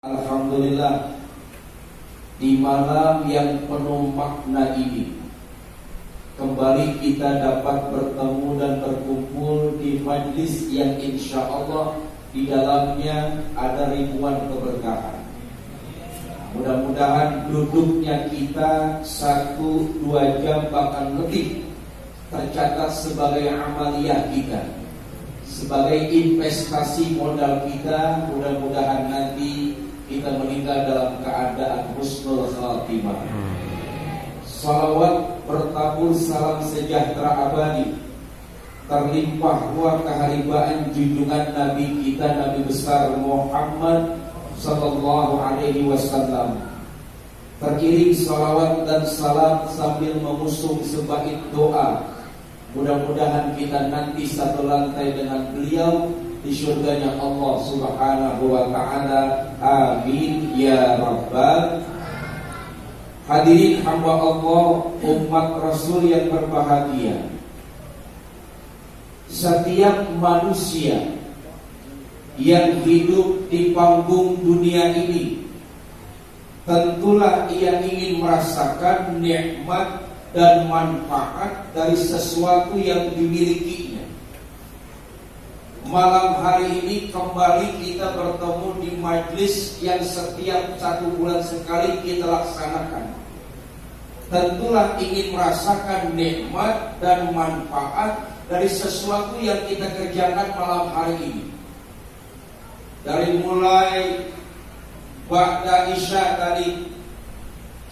Alhamdulillah, di malam yang penuh makna ini kembali kita dapat bertemu dan berkumpul di majlis yang insya Allah di dalamnya ada ribuan keberkahan. Mudah-mudahan duduknya kita 1-2 jam bahkan lebih tercatat sebagai amaliyah kita, sebagai investasi modal kita. Mudah-mudahan nanti kita meninggal dalam keadaan husnul khatimah. Salawat bertabur salam sejahtera abadi terlimpah ruah keharibaan junjungan Nabi kita, Nabi besar Muhammad sallallahu alaihi wasallam. Teriring salawat dan salam sambil mengusung sebaik doa. Mudah-mudahan kita nanti satu lantai dengan beliau di surganya Allah subhanahu wa ta'ala. Amin ya rabbal. Hadirin hamba Allah, umat Rasul yang berbahagia, setiap manusia yang hidup di panggung dunia ini tentulah ia ingin merasakan nikmat dan manfaat dari sesuatu yang dimilikinya. Malam hari ini kembali kita bertemu di majlis yang setiap 1 bulan sekali kita laksanakan. Tentulah ingin merasakan nikmat dan manfaat dari sesuatu yang kita kerjakan malam hari ini. Dari mulai ba'da isya tadi,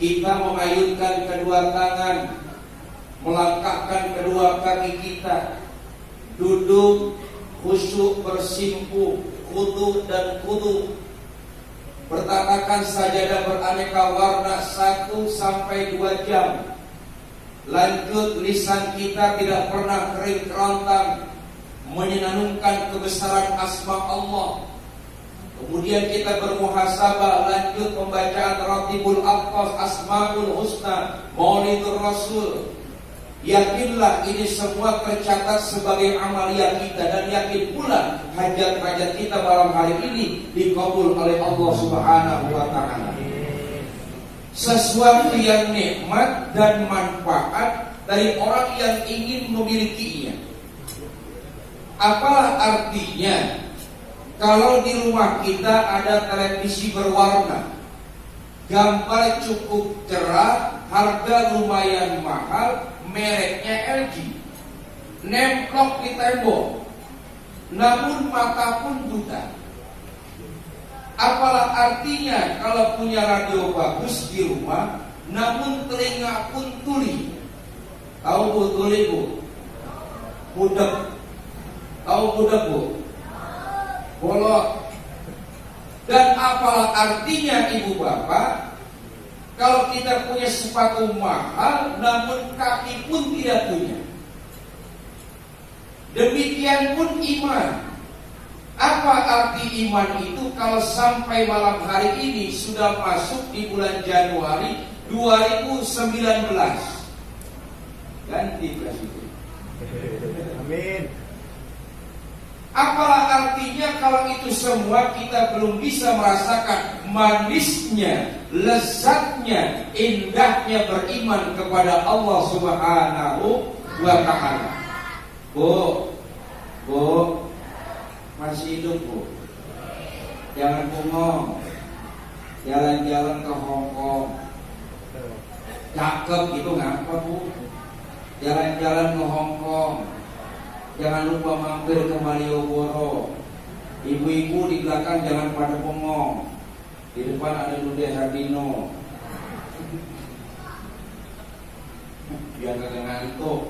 kita mengayunkan kedua tangan, melangkahkan kedua kaki kita, duduk khusyuk bersimpuh, khudu dan kudu, bertatakan sajadah beraneka warna 1-2 jam. Lanjut, lisan kita tidak pernah kering kerontang menyenandungkan kebesaran asma Allah. Kemudian kita bermuhasabah, lanjut pembacaan Ratibul Aqfas, Asmaul Husna, Maulidur Rasul. Yakinlah ini semua tercatat sebagai amaliyah kita, dan yakin pula hajat-hajat kita malam hari ini dikabul oleh Allah Subhanahu wa ta'ala. Sesuatu yang nikmat dan manfaat dari orang yang ingin memilikinya. Apalah artinya kalau di rumah kita ada televisi berwarna, gambar cukup cerah, harga lumayan mahal, mereknya LG, nemplok di tembok, namun mata pun buta. Apalah artinya kalau punya radio bagus di rumah, namun telinga pun tuli. Tahu bu tuli bu? Budek. Tahu budek bu? Bolot. Dan apalah artinya ibu bapak kalau kita punya sepatu mahal namun kaki pun tidak punya. Demikian pun iman. Apa arti iman itu kalau sampai malam hari ini sudah masuk di bulan Januari 2019? Ganti presiden. Amin. Apalah artinya kalau itu semua kita belum bisa merasakan manisnya, lezatnya, indahnya beriman kepada Allah Subhanahu wa ta'ala. Bu, masih hidup bu? Jangan bengong. Jalan-jalan ke Hongkong, cakep itu ngapa bu? Jalan-jalan ke Hongkong, jangan lupa mampir ke Malioboro. Ibu-ibu di belakang jangan pada bengong. Di depan ada Dude Hardino. Biar kagak ngantuk.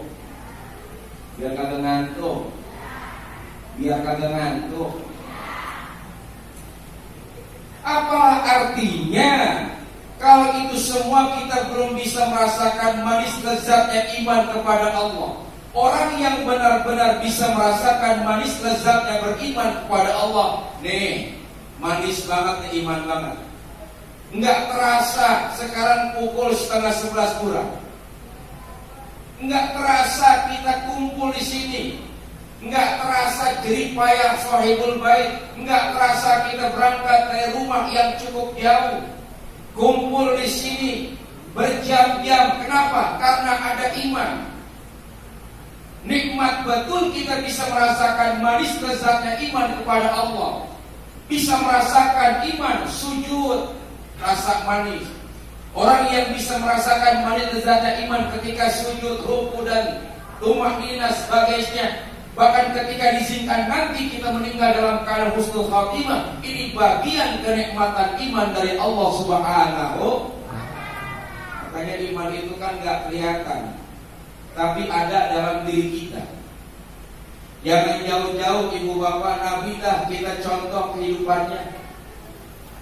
Biar kagak ngantuk. Biar kagak ngantuk. Apalah artinya kalau itu semua kita belum bisa merasakan manis lezatnya iman kepada Allah? Orang yang benar-benar bisa merasakan manis lezatnya beriman kepada Allah, nih manis banget nih, iman banget. Enggak terasa sekarang pukul 10:30 kurang. Enggak terasa kita kumpul di sini enggak terasa jerih payah sahibul bait, enggak terasa kita berangkat dari rumah yang cukup jauh, kumpul di sini berjam-jam. Kenapa? Karena ada iman. Nikmat betul kita bisa merasakan manis lezatnya iman kepada Allah. Bisa merasakan iman sujud, rasa manis. Orang yang bisa merasakan manis lezatnya iman ketika sujud, ruku dan tumaninah sebagainya. Bahkan ketika diizinkan nanti kita meninggal dalam keadaan husnul khatimah, ini bagian kenikmatan iman dari Allah Subhanahu. Makanya iman itu kan gak kelihatan, tapi ada dalam diri kita. Jangan jauh-jauh ibu bapak Nabi dah kita contoh kehidupannya.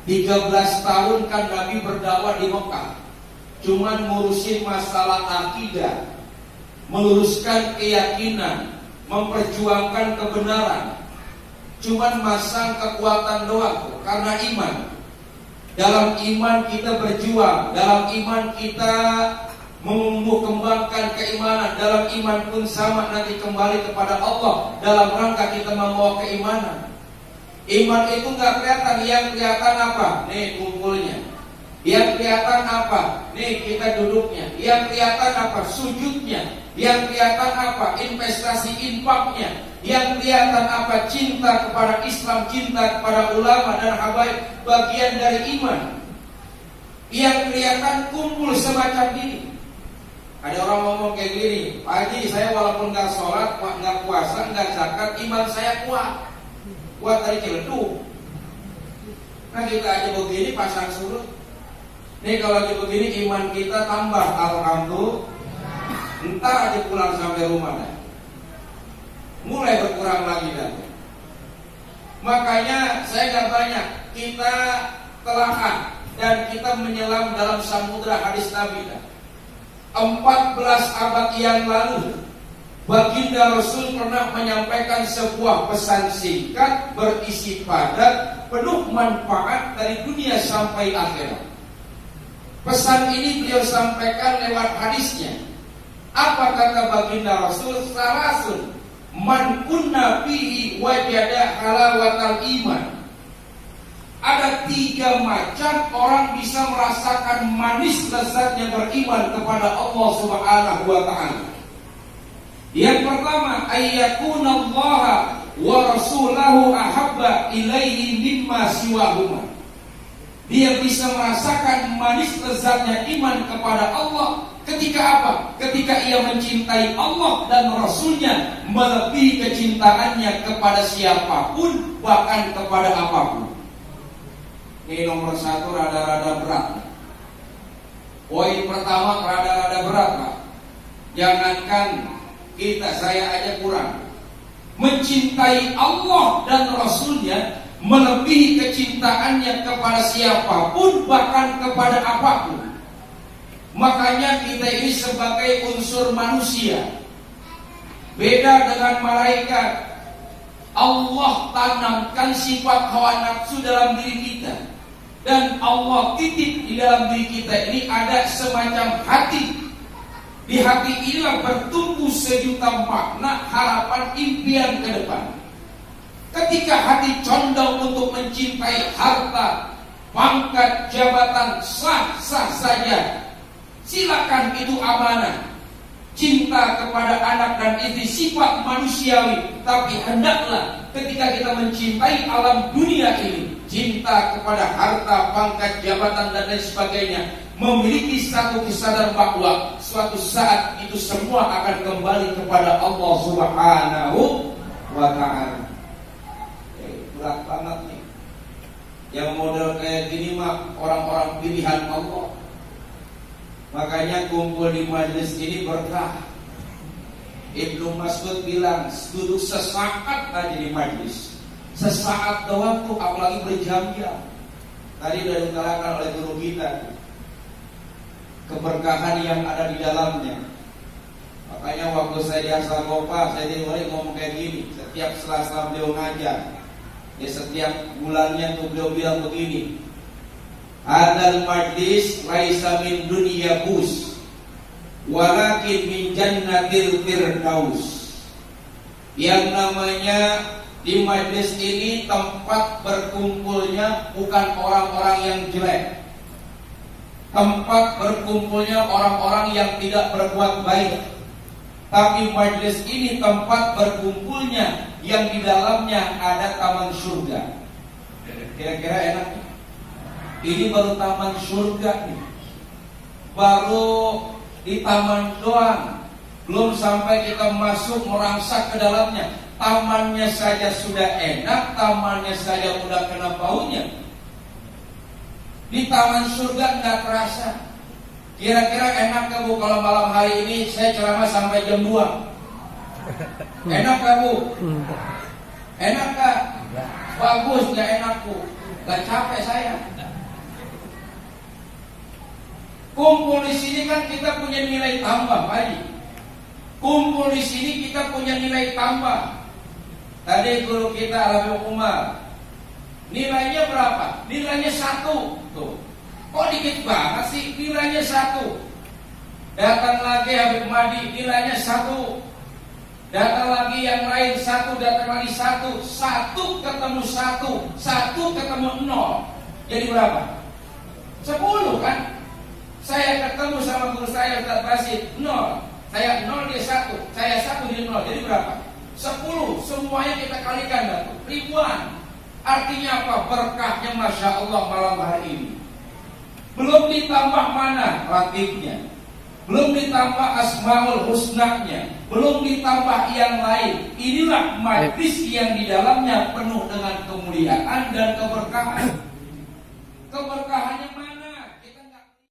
13 tahun kan Nabi berdakwah di Mekah, cuman ngurusin masalah akidah, meluruskan keyakinan, memperjuangkan kebenaran. Cuman masang kekuatan doang karena iman. Dalam iman kita berjuang, dalam iman kita menumbuh kembangkan keimanan, dalam iman pun sama nanti kembali kepada Allah dalam rangka kita membawa keimanan. Iman itu nggak kelihatan, yang kelihatan apa? Nih kumpulnya. Yang kelihatan apa? Nih kita duduknya. Yang kelihatan apa? Sujudnya. Yang kelihatan apa? Investasi infaknya. Yang kelihatan apa? Cinta kepada Islam, cinta kepada ulama dan habaib, bagian dari iman. Yang kelihatan kumpul semacam ini. Ada orang ngomong kayak gini, Pak Haji, saya walaupun nggak sholat, nggak puasa, nggak zakat, iman saya kuat. Kuat dari Ciledug. Nah kita aja begini pasang surut. Nih kalau aja begini iman kita tambah, alhamdulillah. Entar aja pulang sampai rumah dah, mulai berkurang lagi dah. Makanya saya nggak banyak, kita telaah dan kita menyelam dalam samudra hadis Nabi dah. 14 abad yang lalu Baginda Rasul pernah menyampaikan sebuah pesan singkat berisi padat, penuh manfaat dari dunia sampai akhirat. Pesan ini beliau sampaikan lewat hadisnya. Apa kata Baginda Rasul? Salasun man kunna fihi wajada halawatal iman. Ada 3 macam orang bisa merasakan manis lezatnya beriman kepada Allah Subhanahu wa ta'ala. Yang pertama, ayyakunallaha wa rasulahu ahabba ilaihi mimma siwahuma. Dia bisa merasakan manis lezatnya iman kepada Allah ketika apa? Ketika ia mencintai Allah dan Rasulnya melebihi kecintaannya kepada siapapun, bahkan kepada apapun. Ini nomor 1 rada-rada berat. Poin pertama rada-rada berat, Pak. Jangankan kita, saya aja kurang. Mencintai Allah dan Rasulnya melebihi kecintaannya kepada siapapun, bahkan kepada apapun. Makanya kita ini sebagai unsur manusia, beda dengan malaikat. Allah tanamkan sifat hawa nafsu dalam diri kita, dan Allah titip di dalam diri kita ini ada semacam hati. Di hati inilah bertumbuh sejuta makna, harapan, impian ke depan. Ketika hati condong untuk mencintai harta, pangkat, jabatan, sah-sah saja. Silakan, itu amanah. Cinta kepada anak dan istri sifat manusiawi, tapi hendaklah ketika kita mencintai alam dunia ini, cinta kepada harta, pangkat, jabatan dan lain sebagainya, memiliki satu kesadaran bahwa suatu saat itu semua akan kembali kepada Allah Subhanahu wa ta'ala. Berat banget nih. Yang model kayak gini mah orang-orang pilihan Allah. Makanya kumpul di majelis ini berkah. Ibnu Mas'ud bilang, duduk sesaat aja di majelis, sesaat doang tuh, apalagi berjam-jam. Tadi sudah diterangkan oleh guru kita keberkahan yang ada di dalamnya. Makanya waktu saya di Asal-Gopa, saya mulai ngomong kayak gini. Setiap Selasa beliau ngajar, ya setiap bulannya tuh beliau bilang begini, hadal majlis laisa min dunya bus walakin min jannatil firdaus. Yang namanya di majelis ini tempat berkumpulnya bukan orang-orang yang jelek, tempat berkumpulnya orang-orang yang tidak berbuat baik. Tapi majelis ini tempat berkumpulnya yang di dalamnya ada taman surga. Kira-kira enak nih. Ini baru taman surga nih. Baru di taman doang. Belum sampai kita masuk merangsak ke dalamnya. Tamannya saja sudah enak, tamannya saja udah kena baunya. Di taman surga nggak terasa. Kira-kira enak gak Bu kalau malam hari ini saya ceramah sampai jam 2? Enak gak Bu? Enak gak? Bagus, gak enak Bu. Gak capek saya. Kumpul di sini kan kita punya nilai tambah, Pak. Kumpul di sini kita punya nilai tambah. Tadi guru kita Rabi Umar, nilainya berapa? Nilainya 1. Tuh. Kok dikit banget sih? Nilainya 1. Datang lagi Habib Madi, nilainya 1. Datang lagi yang lain 1, datang lagi 1. 1 ketemu 1, 1 ketemu 0. Jadi berapa? 10 kan? Saya ketemu sama guru saya Ustaz Basit, 0. Saya 0, dia 1. Saya 1, dia 0. Jadi berapa? 10. Semuanya kita kalikan Datuk. Ribuan. Artinya apa? Berkahnya Masya Allah malam hari ini. Belum ditambah mana ratibnya, belum ditambah asmaul husnanya, belum ditambah yang lain. Inilah majlis yang di dalamnya penuh dengan kemuliaan dan keberkahan.